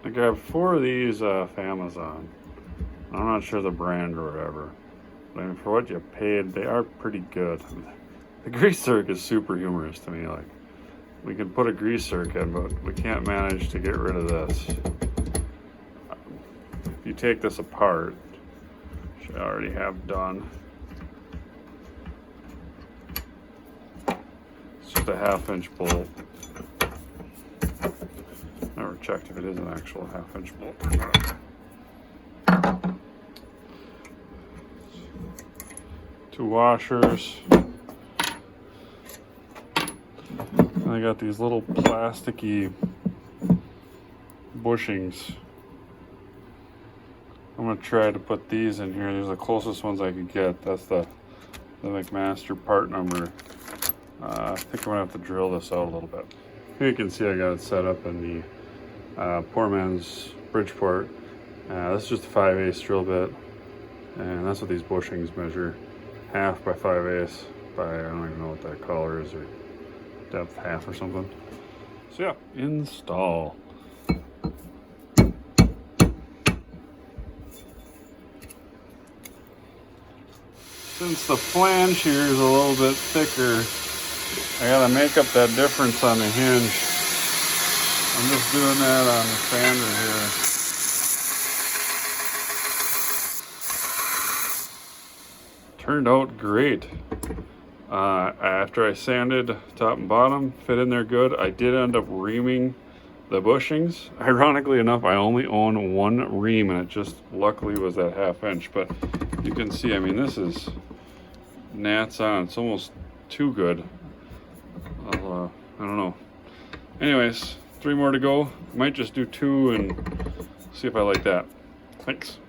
I grabbed 4 of these off Amazon. I'm not sure the brand or whatever. But I mean, for what you paid, they are pretty good. The grease zerk is super humorous to me. Like, we can put a grease zerk in, but we can't manage to get rid of this. If you take this apart, which I already have done, it's just a 1/2-inch bolt. Never checked if it is an actual 1/2-inch bolt or not. 2 washers. And I got these little plasticky bushings. I'm gonna try to put these in here. These are the closest ones I could get. That's the McMaster part number. I think I'm gonna have to drill this out a little bit. Here you can see I got it set up in the poor man's Bridgeport. This is just a 5/8 drill bit, and that's what these bushings measure. 1/2 by 5/8 by, I don't even know what that color is, or depth 1/2 or something. So yeah, install. Since the flange here is a little bit thicker, I gotta make up that difference on the hinge. I'm just doing that on the sander here. Turned out great. After I sanded top and bottom, fit in there good. I did end up reaming the bushings. Ironically enough, I only own 1 ream, and it just luckily was that 1/2 inch. But you can see, I mean, this is gnats on. It's almost too good. I don't know. Anyways, 3 more to go. Might just do 2 and see if I like that. Thanks.